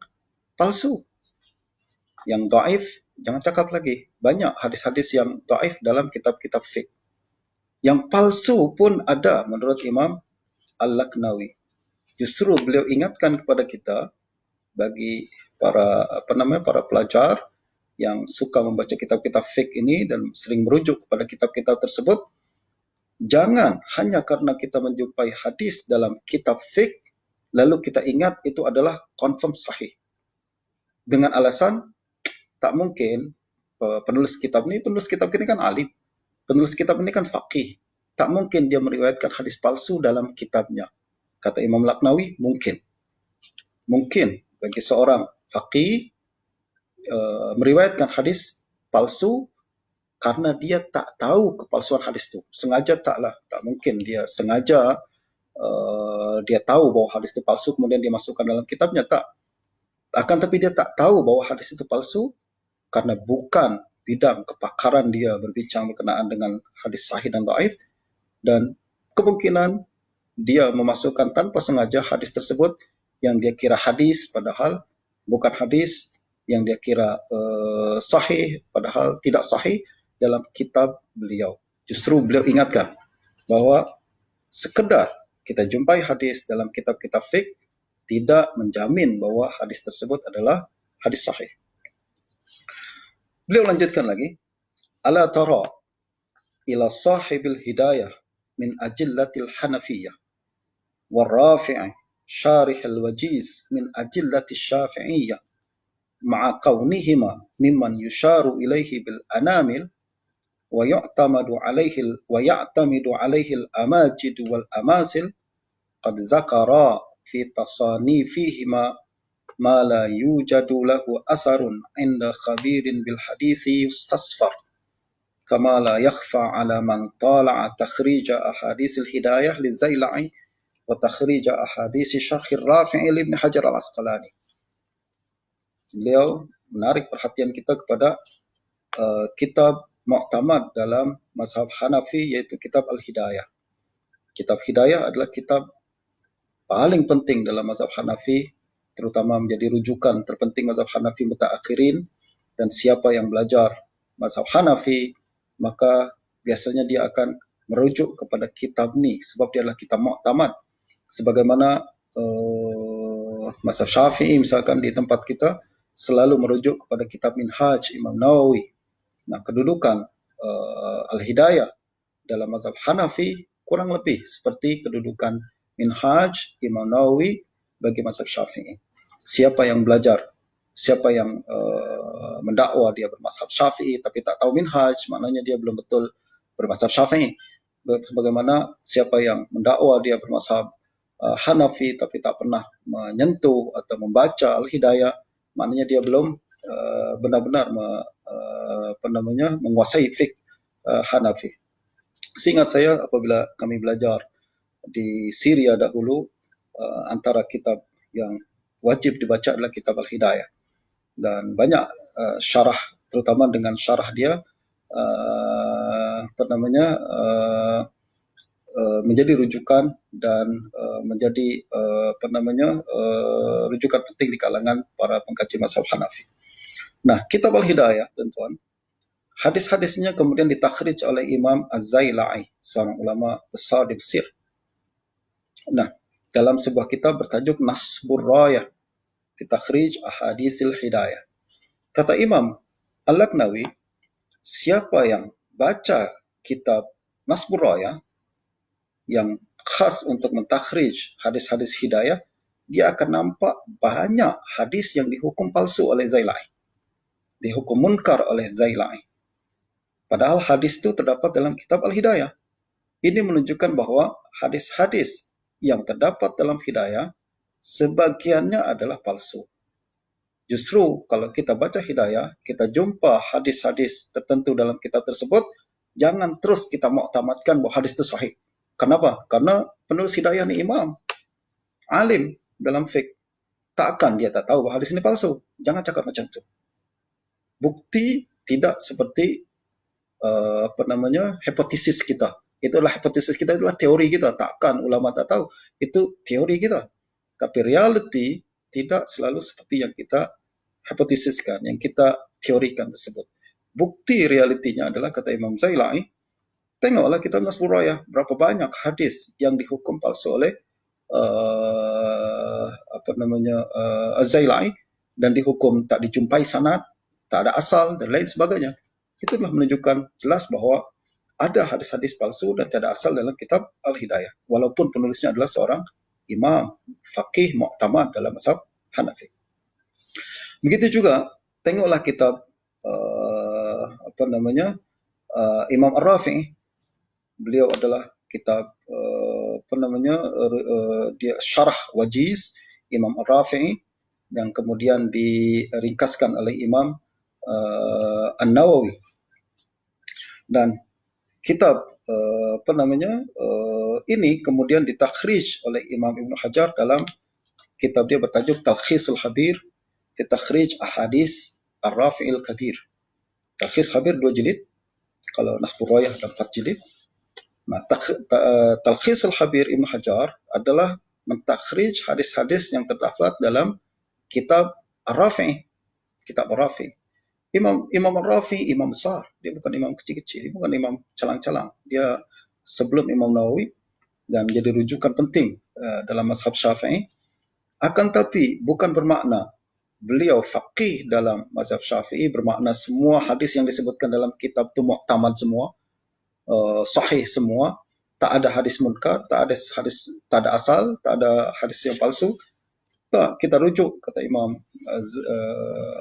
palsu, yang dhaif. Jangan cakap lagi, banyak hadis-hadis yang dhaif dalam kitab-kitab fiqh. Yang palsu pun ada menurut Imam Al-Laknawi. Justru beliau ingatkan kepada kita, bagi para pelajar yang suka membaca kitab-kitab fiqh ini dan sering merujuk kepada kitab-kitab tersebut, jangan hanya karena kita menjumpai hadis dalam kitab fiqh lalu kita ingat itu adalah confirm sahih dengan alasan tak mungkin. Penulis kitab ini kan alim, penulis kitab ini kan faqih, tak mungkin dia meriwayatkan hadis palsu dalam kitabnya. Kata Imam Laknawi, mungkin bagi seorang faqih meriwayatkan hadis palsu karena dia tak tahu kepalsuan hadis itu. Sengaja tak mungkin dia sengaja dia tahu bahwa hadis itu palsu kemudian dia masukkan dalam kitabnya, tak. Akan tapi dia tak tahu bahwa hadis itu palsu karena bukan bidang kepakaran dia berbincang berkenaan dengan hadis sahih dan dhaif, dan kemungkinan dia memasukkan tanpa sengaja hadis tersebut yang dia kira hadis padahal bukan hadis, yang dia kira sahih padahal tidak sahih dalam kitab beliau. Justru beliau ingatkan bahwa sekedar kita jumpai hadis dalam kitab-kitab fiqh tidak menjamin bahwa hadis tersebut adalah hadis sahih. Beliau lanjutkan lagi, ala tara ila sahibil hidayah min ajillatil hanafiyah والرافع شارح الوجيز من أجلة الشافعية مع كونهما ممن يشار إليه بالأنامل ويعتمد عليه الأماجد والأماثل قد ذكرا في تصانيفهما ما لا يوجد له أثر عند خبير بالحديث يستصفر كما لا يخفى على من طالع تخريج أحاديث الهداية للزيلعي وتخريج أحاديث شرح الرافع لابن حجر العسقلاني. Beliau menarik perhatian kita kepada kitab mu'tamad dalam mazhab Hanafi, yaitu kitab Al-Hidayah. Kitab Hidayah adalah kitab paling penting dalam mazhab Hanafi, terutama menjadi rujukan terpenting mazhab Hanafi mutaakhirin. Dan siapa yang belajar mazhab Hanafi, maka biasanya dia akan merujuk kepada kitab ini, sebab dia adalah kitab mu'tamad. Sebagaimana mazhab Syafi'i misalkan di tempat kita selalu merujuk kepada kitab Minhaj Imam Nawawi. Nah, kedudukan Al-Hidayah dalam mazhab Hanafi kurang lebih seperti kedudukan Minhaj Imam Nawawi bagi mazhab Syafi'i. Siapa yang belajar, siapa yang mendakwa dia bermazhab Syafi'i tapi tak tahu Minhaj, maknanya dia belum betul bermazhab Syafi'i. Sebagaimana siapa yang mendakwa dia bermazhab Hanafi tapi tak pernah menyentuh atau membaca Al-Hidayah, maknanya dia belum benar-benar menguasai fiqh Hanafi. Seingat saya apabila kami belajar di Syria dahulu, antara kitab yang wajib dibaca adalah kitab Al-Hidayah, dan banyak syarah, terutama dengan syarah dia menjadi rujukan dan menjadi rujukan penting di kalangan para pengkaji mazhab Hanafi. Nah, kitab Al-Hidayah, tuan-tuan, hadis-hadisnya kemudian ditakhrij oleh Imam Az-Zailai, seorang ulama besar di Mesir. Nah, dalam sebuah kitab bertajuk Nasbur Rayah, ditakhrij Ahadisil Hidayah. Kata Imam Al-Laknawi, siapa yang baca kitab Nasbur Rayah yang khas untuk mentakhrij hadis-hadis hidayah, dia akan nampak banyak hadis yang dihukum palsu oleh Zailai, dihukum munkar oleh Zailai. Padahal hadis itu terdapat dalam kitab Al-Hidayah. Ini menunjukkan bahwa hadis-hadis yang terdapat dalam hidayah sebagiannya adalah palsu. Justru kalau kita baca hidayah, kita jumpa hadis-hadis tertentu dalam kitab tersebut, jangan terus kita muktamadkan bahwa hadis itu sahih. Kenapa? Karena penulis hidayah ini imam, alim dalam fiqh. Takkan dia tak tahu bahwa hadis ini palsu. Jangan cakap macam itu. Bukti tidak seperti hipotesis kita. Itulah hipotesis kita, itulah teori kita. Takkan ulama tak tahu. Itu teori kita. Tapi reality tidak selalu seperti yang kita hipotesiskan, yang kita teorikan tersebut. Bukti realitinya adalah, kata Imam Zailai, tengoklah kitab Nasbur Rayah, berapa banyak hadis yang dihukum palsu oleh Az-Zailai, dan dihukum tak dijumpai sanad, tak ada asal, dan lain sebagainya. Itu telah menunjukkan jelas bahwa ada hadis-hadis palsu dan tidak ada asal dalam kitab Al-Hidayah, walaupun penulisnya adalah seorang imam, faqih, mu'tamad dalam mazhab Hanafi. Begitu juga, tengoklah kitab Imam Ar-Rafi'i. Beliau adalah kitab dia syarah wajiz Imam Ar-Rafi'i, yang kemudian diringkaskan oleh Imam An-Nawawi. Dan kitab ini kemudian ditakhrij oleh Imam Ibn Hajar dalam kitab dia bertajuk Talkhisul Habir, ditakhrij Ahadis Ar-Rafi'il Kabir. Talkhis Habir 2 jilid, kalau Nasbur Rayah ada 4 jilid. Nah, Talkhis Al-Habir Ibn Hajar adalah mentakhrij hadis-hadis yang terdapat dalam kitab Ar-Rafi'i, kitab Ar-Rafi'i. Imam Ar-Rafi'i imam besar, dia bukan imam kecil-kecil, dia bukan imam calang-calang. Dia sebelum Imam Nawawi dan menjadi rujukan penting dalam mazhab Syafi'i. Akan tapi bukan bermakna beliau faqih dalam mazhab Syafi'i bermakna semua hadis yang disebutkan dalam kitab itu mu'tamad semua. sahih semua, tak ada hadis munkar, tak ada asal, tak ada hadis yang palsu. Tak, kita rujuk kata Imam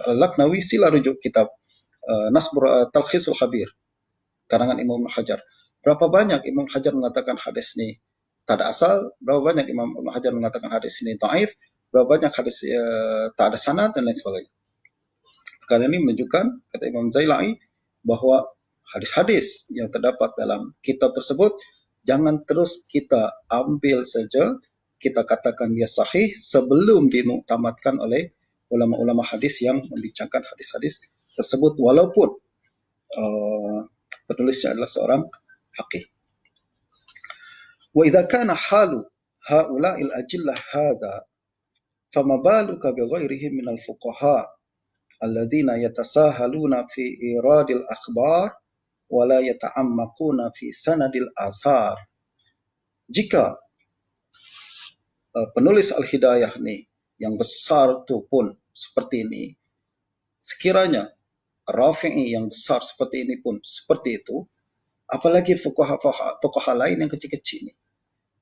Al-Laknawi, sila rujuk kitab Talkhisul Khabir karangan Imam Hajar. Berapa banyak Imam Hajar mengatakan hadis ini tak ada asal, berapa banyak Imam Hajar mengatakan hadis ini dhaif, berapa banyak hadis tak ada sanad dan lain sebagainya. Karena ini menunjukkan, kata Imam Zailai, bahwa hadis-hadis yang terdapat dalam kitab tersebut jangan terus kita ambil saja, kita katakan dia sahih sebelum dimuktamadkan oleh ulama-ulama hadis yang membincangkan hadis-hadis tersebut, walaupun penulisnya adalah seorang faqih. Wa idza kana halu haula'il ajillah hadza fama baluka bi ghairihim minal fuqaha alladzina yatasahaluna fi iradil akhbar wa la yata'ammaquna fi sanadil athar. Jika penulis Al-Hidayah nih yang besar itu pun seperti ini, sekiranya Rafi'i yang besar seperti ini pun seperti itu, apalagi fuqaha lain yang kecil-kecil ini,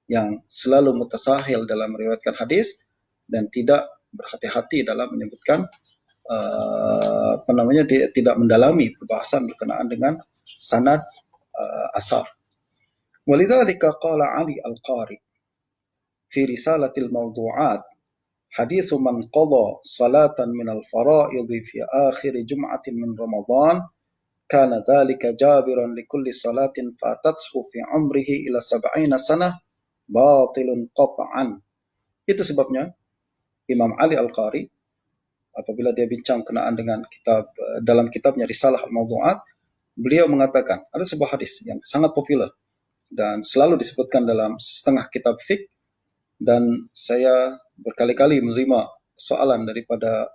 yang selalu mutasahil dalam meriwayatkan hadis dan tidak berhati-hati dalam menyebutkan dia tidak mendalami perbahasan berkenaan dengan sanad asar. Walidzalika qala Ali Al-Qari fi risalatil mawdu'at hadithu man qada salatan min al-fara'id fi akhir jum'atin min Ramadan kana dhalika jabiran likulli salatin fatathu fi umrihi ila 70 sanah batilun qat'an. Itu sebabnya Imam Ali Al-Qari apabila dia bincang kenaan dengan kitab dalam kitabnya Risalah Al-Mawdu'at, beliau mengatakan ada sebuah hadis yang sangat populer dan selalu disebutkan dalam setengah kitab fiqh, dan saya berkali-kali menerima soalan daripada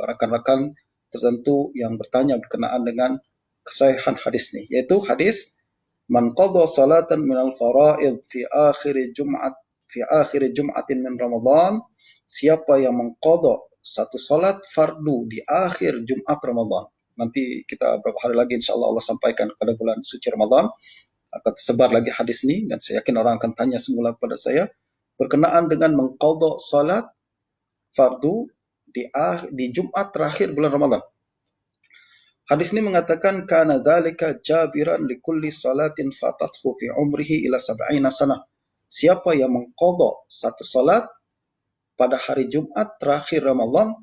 rakan-rakan tertentu yang bertanya berkenaan dengan kesahihan hadis ini, yaitu hadis man qadha salatan minal fara'id fi akhir jum'atin min Ramadan, siapa yang mengqadha satu salat fardu di akhir Jumat Ramadan. Nanti kita beberapa hari lagi insyaallah Allah sampaikan pada bulan suci Ramadan akan tersebar lagi hadis ini, dan saya yakin orang akan tanya semula kepada saya berkenaan dengan mengqadha salat fardu di Jumat terakhir bulan Ramadan. Hadis ini mengatakan kana dzalika jabiran likulli salatin fatathu fi umrihi ila 70 sanah. Siapa yang mengqadha satu salat pada hari Jumat terakhir Ramadan,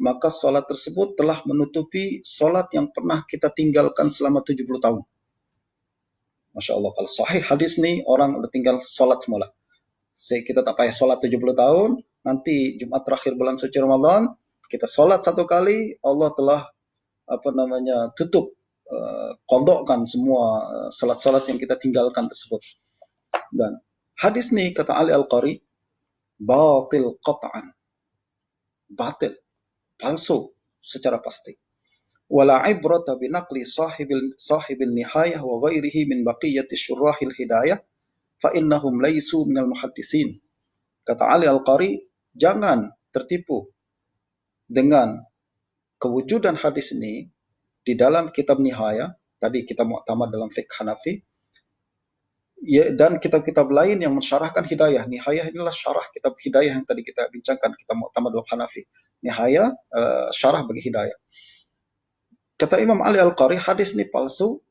maka salat tersebut telah menutupi salat yang pernah kita tinggalkan selama 70 tahun. Masya Allah, kalau sahih hadis nih, orang udah tinggal salat semula. Kita tak payah salat 70 tahun, nanti Jumat terakhir bulan suci Ramadan, kita salat satu kali, Allah telah tutup, qadhakan semua salat-salat yang kita tinggalkan tersebut. Dan hadis nih, kata Ali Al-Qari, batil qat'an. Batil, palsu secara pasti. Wala ibrata binaqli sahibil nihayah wa ghairihi min baqiyati syurahil hidayah fa innahum laisu minal muhaddisin. Kata Ali Al-Qari, jangan tertipu dengan kewujudan hadis ini di dalam kitab Nihayah, tadi kita mu'tamad dalam fiqh Hanafi, dan kitab-kitab lain yang mensyarahkan Hidayah. Nihayah inilah syarah kitab Hidayah yang tadi kita bincangkan, kita mu'tamad dalam Hanafi. Nihayah syarah bagi Hidayah. Kata Imam Ali Al-Qari, hadis ini palsu.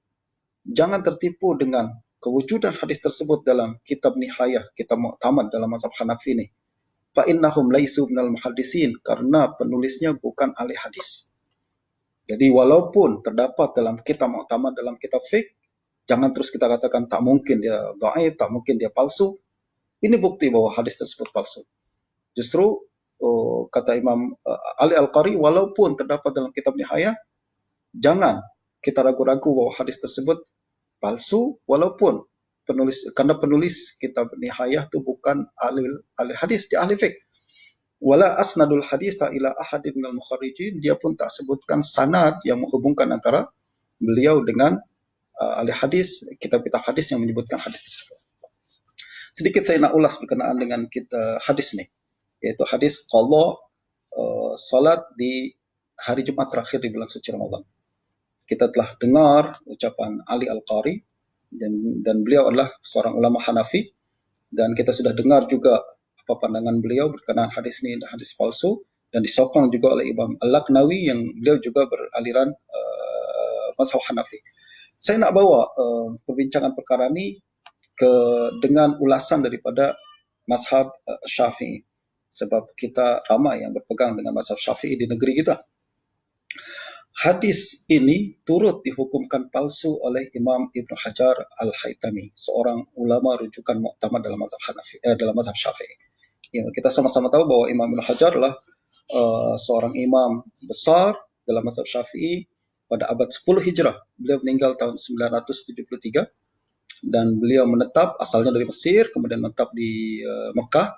Jangan tertipu dengan kewujudan hadis tersebut dalam kitab Nihayah, kitab mu'tamad dalam mazhab Hanafi ini. Fa innahum laisu minal muhaddisin, karena penulisnya bukan ahli hadis. Jadi walaupun terdapat dalam kitab mu'tamad dalam kitab fiqh, jangan terus kita katakan tak mungkin dia dhaif, tak mungkin dia palsu. Ini bukti bahwa hadis tersebut palsu. Justru kata Imam Ali Al-Qari, walaupun terdapat dalam kitab Nihayah, jangan kita ragu-ragu bahwa hadis tersebut palsu, walaupun karena penulis kitab Nihayah itu bukan ahli hadis, dia ahli fiqh. Wala asnadul haditha ila ahadin minal mukharrijin, dia pun tak sebutkan sanad yang menghubungkan antara beliau dengan ahli hadis, kitab-kitab hadis yang menyebutkan hadis tersebut. Sedikit saya nak ulas berkenaan dengan hadis ini, yaitu hadis qadha salat di hari Jumat terakhir di bulan suci Ramadan. Kita telah dengar ucapan Ali Al-Qari dan beliau adalah seorang ulama Hanafi, dan kita sudah dengar juga apa pandangan beliau berkenaan hadis ini, hadis palsu, dan disokong juga oleh Imam Al-Laknawi yang beliau juga beraliran mazhab Hanafi. Saya nak bawa perbincangan perkara ini dengan ulasan daripada mazhab Syafi'i, sebab kita ramai yang berpegang dengan mazhab Syafi'i di negeri kita. Hadis ini turut dihukumkan palsu oleh Imam Ibn Hajar Al-Haytami, seorang ulama rujukan muktamad dalam mazhab dalam mazhab Syafi'i. Ya, kita sama-sama tahu bahwa Imam Ibn Hajar adalah seorang imam besar dalam mazhab Syafi'i pada abad 10 Hijrah. Beliau meninggal tahun 973 dan beliau menetap, asalnya dari Mesir, kemudian menetap di Mekah.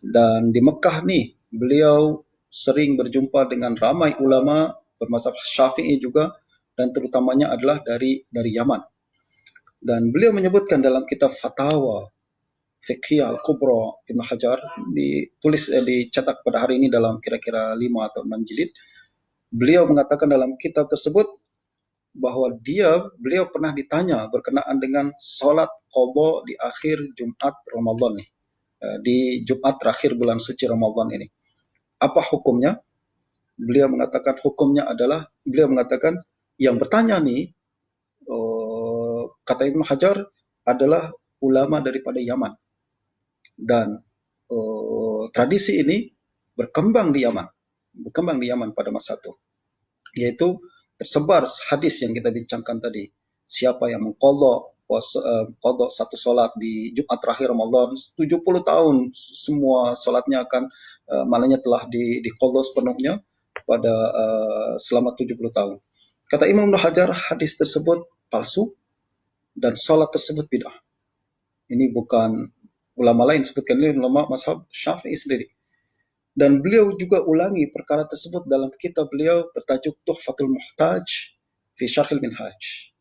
Dan di Mekah nih beliau sering berjumpa dengan ramai ulama bermazhab Syafi'i juga, dan terutamanya adalah dari Yaman. Dan beliau menyebutkan dalam kitab Fatawa Fiqhiyah Al-Kubra Ibn Hajar, dicetak pada hari ini dalam kira-kira 5 atau 6 jilid. Beliau mengatakan dalam kitab tersebut bahwa beliau pernah ditanya berkenaan dengan solat qadha di akhir Jumat Ramadan nih, di Jumat terakhir bulan suci Ramadan ini. Apa hukumnya? Beliau mengatakan yang bertanya nih, kata Ibn Hajar, adalah ulama daripada Yaman. Dan tradisi ini berkembang di Yaman pada masa itu, yaitu tersebar hadis yang kita bincangkan tadi. Siapa yang mengqadha satu solat di Jumat terakhir Ramadan, 70 tahun semua solatnya akan malahnya telah diqadha sepenuhnya pada selama 70 tahun. Kata Imam Ibn Hajar, hadis tersebut palsu dan solat tersebut bid'ah. Ini bukan ulama lain, sebutkan ini ulama mazhab Syafi'i sendiri. Dan beliau juga ulangi perkara tersebut dalam kitab beliau bertajuk Tuhfatul Muhtaj fi Syarhil Minhaj,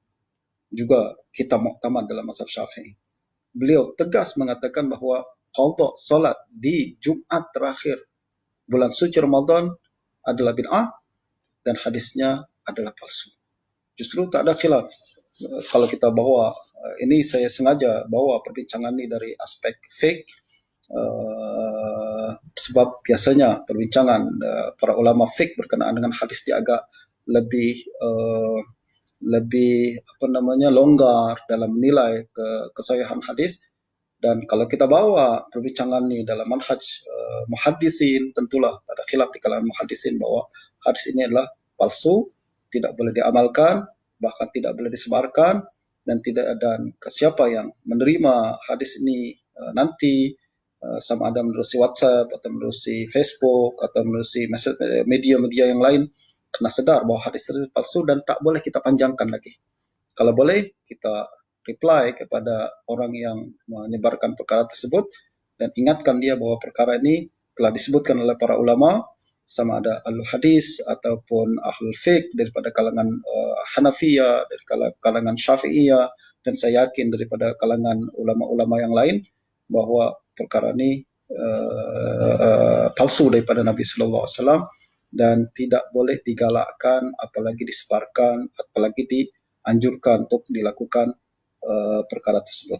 juga kitab muktamad dalam mazhab Syafi'i. Beliau tegas mengatakan bahwa qadha salat di Jumat terakhir bulan suci Ramadan adalah bid'ah dan hadisnya adalah palsu. Justru tak ada khilaf. Kalau kita bawa ini, saya sengaja bawa perbincangan ini dari aspek fiqh, sebab biasanya perbincangan para ulama fiqh berkenaan dengan hadis dia agak lebih longgar dalam menilai kesahihan hadis. Dan kalau kita bawa perbincangan ini dalam manhaj muhaddisin, tentulah ada khilaf di kalangan muhaddisin bahwa hadis ini adalah palsu, tidak boleh diamalkan, bahkan tidak boleh disebarkan, dan siapa yang menerima hadis ini nanti, sama ada menerusi WhatsApp atau menerusi Facebook atau menerusi media-media yang lain, kena sedar bahwa hadis tersebut palsu dan tak boleh kita panjangkan lagi. Kalau boleh, kita reply kepada orang yang menyebarkan perkara tersebut dan ingatkan dia bahwa perkara ini telah disebutkan oleh para ulama, sama ada ahlul hadis ataupun ahlul fiqh daripada kalangan Hanafiyah, dari kalangan Syafi'iyah, dan saya yakin daripada kalangan ulama-ulama yang lain, bahwa perkara ini palsu daripada Nabi Sallallahu Alaihi Wasallam dan tidak boleh digalakkan, apalagi disebarkan, apalagi dianjurkan untuk dilakukan perkara tersebut.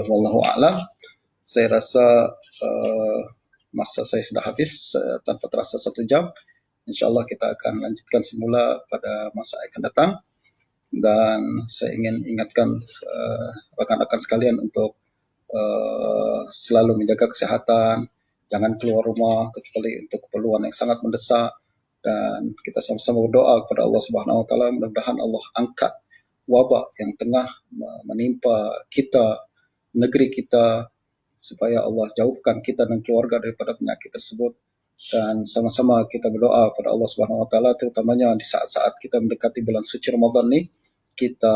Wallahu a'lam. Saya rasa masa saya sudah habis, tanpa terasa 1 jam. InsyaAllah kita akan lanjutkan semula pada masa akan datang. Dan saya ingin ingatkan rekan-rekan sekalian untuk selalu menjaga kesehatan, jangan keluar rumah kecuali untuk keperluan yang sangat mendesak, dan kita sama-sama berdoa kepada Allah Subhanahu wa taala, mudah-mudahan Allah angkat wabak yang tengah menimpa kita, negeri kita, supaya Allah jauhkan kita dan keluarga daripada penyakit tersebut. Dan sama-sama kita berdoa kepada Allah Subhanahu wa taala, terutamanya di saat-saat kita mendekati bulan suci Ramadan ini, kita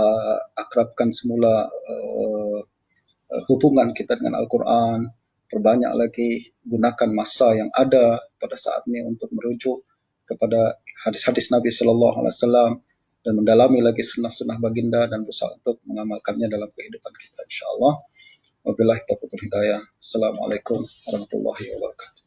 akrabkan semula hubungan kita dengan Al-Quran, perbanyak lagi gunakan masa yang ada pada saat ini untuk merujuk kepada hadis-hadis Nabi Sallallahu Alaihi Wasallam dan mendalami lagi sunnah-sunnah baginda dan berusaha untuk mengamalkannya dalam kehidupan kita, insyaAllah. Wabillahi taufiq wal hidayah. Assalamualaikum warahmatullahi wabarakatuh.